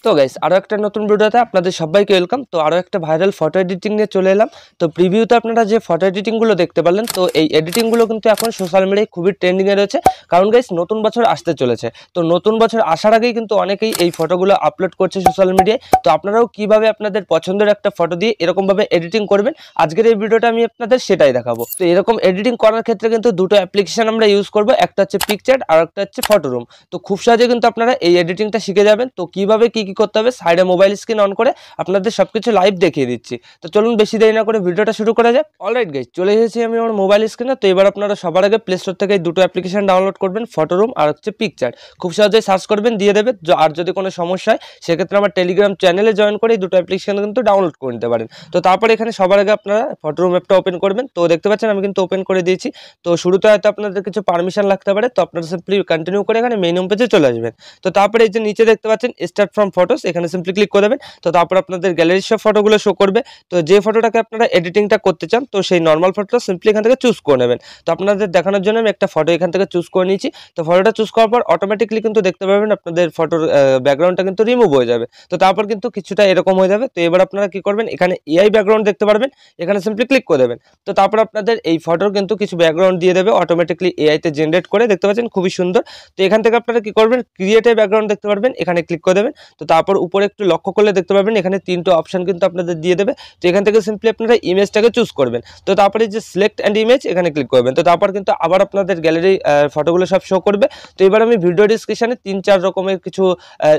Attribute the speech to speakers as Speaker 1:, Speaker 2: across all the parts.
Speaker 1: তো গাইস আরো একটা নতুন ভিডিওতে আপনাদের সবাইকে ওয়েলকাম। তো আরো একটা ভাইরাল ফটো এডিটিং নিয়ে চলে এলাম। তো প্রিভিউতে আপনারা যে ফটো এডিটিং গুলো দেখতে পারলেন, তো এই এডিটিং গুলো কিন্তু এখন সোশ্যাল মিডিয়ায় খুবই ট্রেন্ডিং এ রয়েছে। কারণ গাইস নতুন বছর আসতে চলেছে, তো নতুন বছর আসার আগেই কিন্তু অনেকেই এই ফটোগুলো আপলোড করছে সোশ্যাল মিডিয়ায়। তো আপনারাও কিভাবে আপনাদের পছন্দের একটা ফটো দিয়ে এরকম ভাবে এডিটিং করবেন, আজকের এই ভিডিওটা আমি আপনাদের সেটাই দেখাবো। তো এরকম এডিটিং করার ক্ষেত্রে কিন্তু দুটো অ্যাপ্লিকেশন আমরা ইউজ করব, একটা হচ্ছে পিকচার্ট আর একটা হচ্ছে ফটোরুম। তো খুব সহজে কিন্তু আপনারা এই এডিটিংটা শিখে যাবেন। তো কিভাবে কি করতে হবে, সাইডে মোবাইল স্ক্রিন অন করে আপনাদের সবকিছু লাইভ দেখিয়ে দিচ্ছি। তো চলুন বেশি দেরি না করে ভিডিওটা শুরু করা যাক। অলরাইট গাইস, চলে এসেছি আমি আমার মোবাইল স্ক্রিনে। তো এবার আপনারা সবার আগে প্লে স্টোর থেকে এই দুটো অ্যাপ্লিকেশন ডাউনলোড করবেন, ফটোরুম আর হচ্ছে পিকচার্ট। খুব সহজেই সার্চ করবেন, দিয়ে দেবে। আর যদি কোনো সমস্যা হয় সেক্ষেত্রে আমার টেলিগ্রাম চ্যানেলে জয়েন করে এই দুটো অ্যাপ্লিকেশন কিন্তু ডাউনলোড করে নিতে পারেন। তো তারপরে এখানে সবার আগে আপনারা ফটোরুম অ্যাপটা ওপেন করবেন। তো দেখতে পাচ্ছেন আমি কিন্তু ওপেন করে দিয়েছি। তো শুরুতে হয়তো আপনাদের কিছু পারমিশন লাগতে পারে, তো আপনারা সিম্পলি কন্টিনিউ করে এখানে মেইন হোম পেজে চলে আসবেন। তো তারপরে এই যে নিচে দেখতে পাচ্ছেন স্টার্ট ফ্রম ফটোস, এখানে সিম্পলি ক্লিক করে দেবেন। তো তারপর আপনাদের গ্যালারির সব ফটোগুলো শো করবে। তো যে ফটোটাকে আপনারা এডিটিংটা করতে চান, তো সেই নর্মাল ফটোটা সিম্পলি এখান থেকে চুজ করে নেবেন। তো আপনাদের দেখানোর জন্য আমি একটা ফটো এখান থেকে চুজ করে নিয়েছি। তো ফটোটা চুজ করার পর অটোমেটিকলি কিন্তু দেখতে পাবেন আপনাদের ফটোর ব্যাকগ্রাউন্ডটা কিন্তু রিমুভ হয়ে যাবে। তো তারপর কিন্তু কিছুটা এরকম হয়ে যাবে। তো এবার আপনারা কি করবেন, এখানে এআই ব্যাকগ্রাউন্ড দেখতে পারবেন, এখানে সিম্পলি ক্লিক করে দেবেন। তো তারপর আপনাদের এই ফটোর কিন্তু কিছু ব্যাকগ্রাউন্ড দিয়ে দেবে অটোমেটিকলি এআইতে জেনারেট করে, দেখতে পাচ্ছেন খুবই সুন্দর। তো এখান থেকে আপনারা কি করবেন, ক্রিয়েট এ ব্যাকগ্রাউন্ড দেখতে পারবেন, এখানে ক্লিক করে দেবেন। তো তারপর উপরে একটু লক্ষ্য করলে দেখতে পাবেন এখানে তিনটে অপশন কিন্তু আপনাদের দিয়ে দেবে। তো এখান থেকে সিম্পলি আপনারা ইমেজটাকে চুজ করবেন। তো তারপরে যে সিলেক্ট অ্যান্ড ইমেজ এখানে ক্লিক করবেন। তো তারপর কিন্তু আবার আপনাদের গ্যালারি ফটোগুলো সব শো করবে। তো এবার আমি ভিডিও ডিসক্রিপশনে 3-4 রকমের কিছু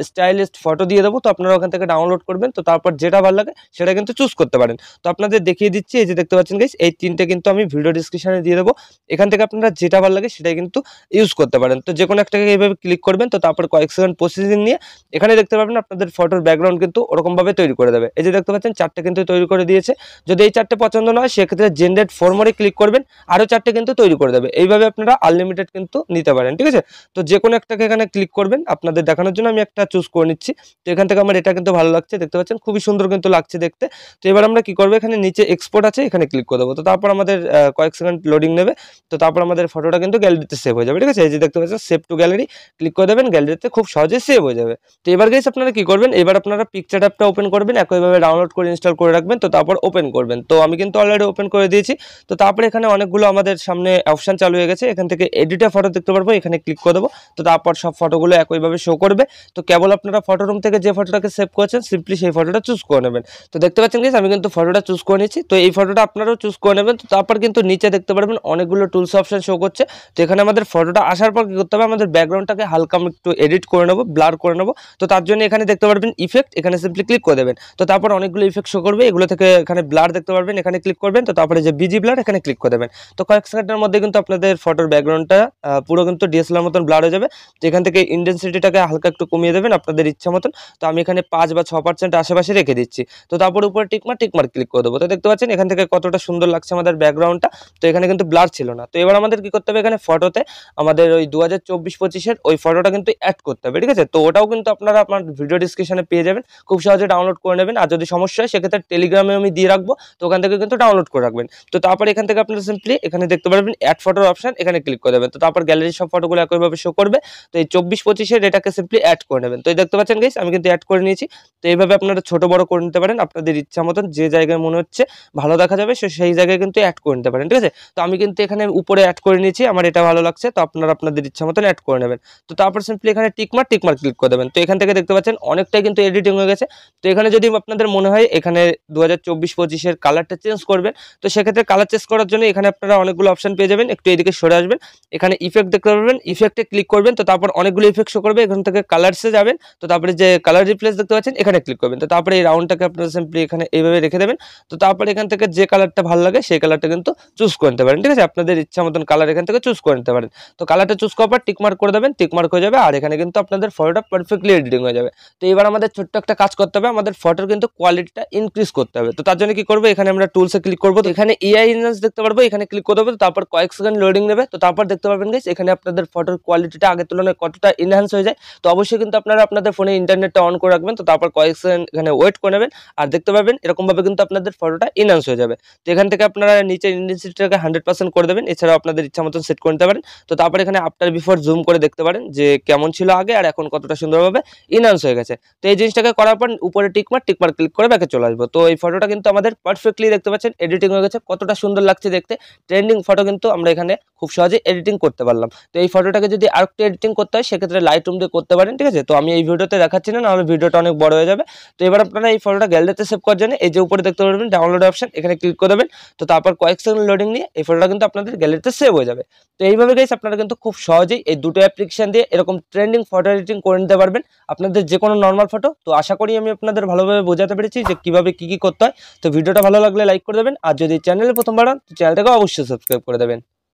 Speaker 1: স্টাইলিস্ট ফটো দিয়ে দেবো। তো আপনারা ওখান থেকে ডাউনলোড করবেন। তো তারপর যেটা ভালো লাগে সেটা কিন্তু চুজ করতে পারেন। তো আপনাদের দেখিয়ে দিচ্ছি, এই যে দেখতে পাচ্ছেন গাইস, এই তিনটে কিন্তু আমি ভিডিও ডিসক্রিপশনে দিয়ে দেবো। এখান থেকে আপনারা যেটা ভালো লাগে সেটাই কিন্তু ইউজ করতে পারেন। তো যে কোনো একটাকে এইভাবে ক্লিক করবেন। তো তারপর কয়েক সেকেন্ড প্রসেসিং নিয়ে এখানে দেখতে পাবেন আপনাদের ফটোর ব্যাকগ্রাউন্ড কিন্তু ওরকম ভাবে তৈরি করে দেবে। এই যে দেখতে পাচ্ছেন চারটে কিন্তু তৈরি করে দিয়েছে। যদি এই চারটে পছন্দ না হয় সেক্ষেত্রে জেনারেট ফর মোরে ক্লিক করবেন, আরো চারটে কিন্তু তৈরি করে দেবে। এইভাবে আপনারা আনলিমিটেড কিন্তু নিতে পারেন, ঠিক আছে। তো যে কোনো একটাকে এখানে ক্লিক করবেন, আপনাদের দেখানোর জন্য আমি একটা চুজ করে নিচ্ছি। তো এখান থেকে আমার এটা কিন্তু ভালো লাগছে, দেখতে পাচ্ছেন খুবই সুন্দর কিন্তু লাগছে দেখতে। তো এবার আমরা কি করবো, এখানে নিচে এক্সপোর্ট আছে, এখানে ক্লিক করে দেবো। তো তারপর আমাদের কয়েক সেকেন্ড লোডিং নেবে। তো তারপর আমাদের ফটোটা কিন্তু গ্যালারিতে সেভ হয়ে যাবে, ঠিক আছে। এই যে দেখতে পাচ্ছেন সেভ টু গ্যালারি ক্লিক করে দেবেন, গ্যালারিতে খুব সহজে সেভ হয়ে যাবে। তো এবার গাইস আপনারা কি করবেন, এবার আপনারা পিকচার অ্যাপটা ওপেন করবেন, একইভাবে ডাউনলোড করে ইনস্টল করে রাখবেন। তো তারপর ওপেন করবেন। তো আমি কিন্তু অলরেডি ওপেন করে দিয়েছি। তো তারপরে এখানে অনেকগুলো আমাদের সামনে অপশন চালু হয়ে গেছে, এখান থেকে এডিটে ফটো দেখতে পারবো, এখানে ক্লিক করে দেবো। তো তারপর সব ফটোগুলো একইভাবে শো করবে। তো কেবল আপনারা ফটো রুম থেকে যে ফটোটাকে সেভ করেছেন সিম্পলি সেই ফটোটা চুজ করে নেবেন। তো দেখতে পাচ্ছেন গাইস আমি কিন্তু ফটোটা চুজ করে নিয়েছি। তো এই ফটোটা আপনারাও চুজ করে নেবেন। তো তারপর কিন্তু নিচে দেখতে পারবেন অনেকগুলো টুলস অপশন শো করছে। তো এখানে আমাদের ফটোটা আসার পর কি করতে হবে, আমাদের ব্যাকগ্রাউন্ডটাকে হালকা একটু এডিট করে নেবো, ব্লার করে নেবো। তো তার জন্য এখানে দেখতে পারবেন ইফেক্ট, এখানে সিম্পলি ক্লিক করে দেবেন। তো তারপর অনেকগুলো ইফেক্ট শো করবে, এগুলো থেকে এখানে ব্লার দেখতে পারবেন, এখানে ক্লিক করবেন। তো তারপরে যে বিজি ব্লার এখানে ক্লিক করে দেবেন। তো কয়েক সেকেন্ডের মধ্যে কিন্তু আপনাদের ফটোর ব্যাকগ্রাউন্ডটা পুরো কিন্তু ডিএসএলআর মতন ব্লার হয়ে যাবে। তো এখান থেকে ইন্টেন্সিটিটাকে হালকা একটু কমিয়ে দেবেন আপনাদের ইচ্ছা মতন। তো আমি এখানে 5 বা 6% আশেপাশে রেখে দিচ্ছি। তো তারপর উপরে টিকমার্ক ক্লিক করে দেবো। তো দেখতে পাচ্ছেন এখান থেকে কতটা সুন্দর লাগছে আমাদের ব্যাকগ্রাউন্ডটা। তো এখানে কিন্তু ব্লার ছিল না। তো এবার আমাদের কি করতে হবে, এখানে ফটোতে আমাদের ওই 2024-25-এর ওই ফটোটা কিন্তু অ্যাড করতে হবে, ঠিক আছে। তো ওটাও কিন্তু আপনারা আপনার ভিডিও ডিসক্রিপশনে পেয়ে যাবেন, খুব সহজে ডাউনলোড করে নেবেন। আর যদি সমস্যা হয় সেক্ষেত্রে টেলিগ্রামে আমি দিয়ে রাখবো, তো ওখান থেকে কিন্তু ডাউনলোড করে রাখবেন। তো তারপর এখান থেকে আপনারা সিম্পলি এখানে দেখতে পারবেন অ্যাড ফটোর অপশন, এখানে ক্লিক করে দেবেন। তো তারপর গ্যালারির সব ফটোগুলো একইভাবে শো করবে। তো এই 24-25-এর এটাকে সিম্পলি অ্যাড করে নেবেন। তো এই দেখতে পাচ্ছেন গাইস আমি কিন্তু অ্যাড করে নিয়েছি। তো এইভাবে আপনারা ছোট বড় করে নিতে পারেন আপনাদের ইচ্ছা মতন, যে জায়গায় মনে হচ্ছে ভালো দেখা যাবে সেই জায়গায় কিন্তু অ্যাড করে নিতে পারেন, ঠিক আছে। তো আমি কিন্তু এখানে উপরে অ্যাড করে নিয়েছি, আমার এটা ভালো লাগছে। তো আপনারা আপনাদের ইচ্ছা মতন অ্যাড করে নেবেন। তো তারপর সিম্পলি এখানে টিকমার্ক ক্লিক করে দেবেন। তো এখান থেকে দেখতে পাচ্ছেন অনেকটাই কিন্তু এডিটিং হয়ে গেছে। তো এখানে যদি আপনাদের মনে হয় এখানে 2024-25-এর কালারটা চেঞ্জ করবেন, তো সেক্ষেত্রে কালার চেঞ্জ করার জন্য এখানে আপনারা অনেকগুলো অপশন পেয়ে যাবেন। একটু এদিকে সরে আসবেন, এখানে ইফেক্ট দেখতে পারবেন, ইফেক্টে ক্লিক করবেন। তো তারপর অনেকগুলো ইফেক্ট শো করবে, এখান থেকে কালারসে যাবেন। তো তারপরে যে কালার রিপ্লেস দেখতে পাচ্ছেন এখানে ক্লিক করবেন। তো তারপরে এই রাউন্ডটাকে আপনারা সিম্পলি এখানে এইভাবে রেখে দেবেন। তো তারপরে এখান থেকে যে কালারটা ভালো লাগে সেই কালারটা কিন্তু চুজ করে নিতে পারেন, ঠিক আছে। আপনাদের ইচ্ছা মতন কালার এখান থেকে চুজ করে নিতে পারেন। তো কালারটা চুজ করার পর টিকমার্ক করে দেবেন, টিকমার্ক হয়ে যাবে। আর এখানে কিন্তু আপনাদের ফটোটা পারফেক্টলি এডিটিং হয়ে যাবে। তো এবার আমাদের ছোট্ট একটা কাজ করতে হবে, আমাদের ফটোর কিন্তু কোয়ালিটিটা ইনক্রিজ করতে হবে। তো তার জন্য কি করবো, এখানে আমরা টুলসে ক্লিক করবো। তো এখানে এআই এনহান্স দেখতে পারবো, এখানে ক্লিক করে দেবো। তো তারপর কয়েক সেকেন্ড লোডিং নেবে। তো তারপর দেখতে পারবেন গাইস এখানে আপনাদের ফটোর কোয়ালিটিটা আগের তুলনায় কতটা এনহান্স হয়ে যায়। তো অবশ্যই কিন্তু আপনারা আপনাদের ফোনে ইন্টারনেটটা অন করে রাখবেন। তো তারপর কয়েক সেকেন্ড এখানে ওয়েট করে নেবেন, আর দেখতে পাবেন এরকম ভাবে কিন্তু আপনাদের ফটোটা এনহান্স হয়ে যাবে। তো এখান থেকে আপনারা নিচে ইন্টেন্সিটিটাকে 100% করে দেবেন, এছাড়াও আপনাদের ইচ্ছা মতন সেট করে নিতে পারেন। তো তারপর এখানে আফটার বিফোর জুম করে দেখতে পারেন যে কেমন ছিল আগে আর এখন কতটা সুন্দরভাবে এনহান্স হয়ে হয়ে গেছে। তো এই জিনিসটাকে করার পর উপরে টিকমার ক্লিক করে ব্যাকে চলে আসবো। তো এই ফটোটা কিন্তু আমাদের পারফেক্টলি দেখতে পাচ্ছেন এডিটিং হয়ে গেছে, কতটা সুন্দর লাগছে দেখতে। ট্রেন্ডিং ফটো কিন্তু আমরা এখানে খুব সহজে এডিটিং করতে পারলাম। তো এই ফটোটাকে যদি আরেকটু এডিটিং করতে হয় সেক্ষেত্রে লাইটরুম দিয়ে করতে পারেন, ঠিক আছে। তো আমি এই ভিডিওতে দেখাচ্ছি না, নাহলে ভিডিওটা অনেক বড় হয়ে যাবে। তো এবার আপনারা এই ফটোটা গ্যালারিতে সেভ করার জন্য এই যে উপরে দেখতে পারবেন ডাউনলোড অপশন, এখানে ক্লিক করে দেবেন। তো তারপর কয়েক সেকেন্ড লোডিং নিয়ে এই ফটোটা কিন্তু আপনাদের গ্যালারিতে সেভ হয়ে যাবে। তো এইভাবে গাইস আপনারা কিন্তু খুব সহজেই এই দুটো অ্যাপ্লিকেশন দিয়ে এরকম ট্রেন্ডিং ফটো এডিটিং করে নিতে পারবেন আপনাদের যে কোনো নর্মাল ফটো। তো আশা করি আমি আপনাদের ভালোভাবে বোঝাতে পেরেছি যে কিভাবে কি করতে হয়। তো ভিডিওটা ভালো লাগলে লাইক করে দেবেন, আর যদি চ্যানেলে প্রথমবার হন চ্যানেলটাকে অবশ্যই সাবস্ক্রাইব করে দেবেন।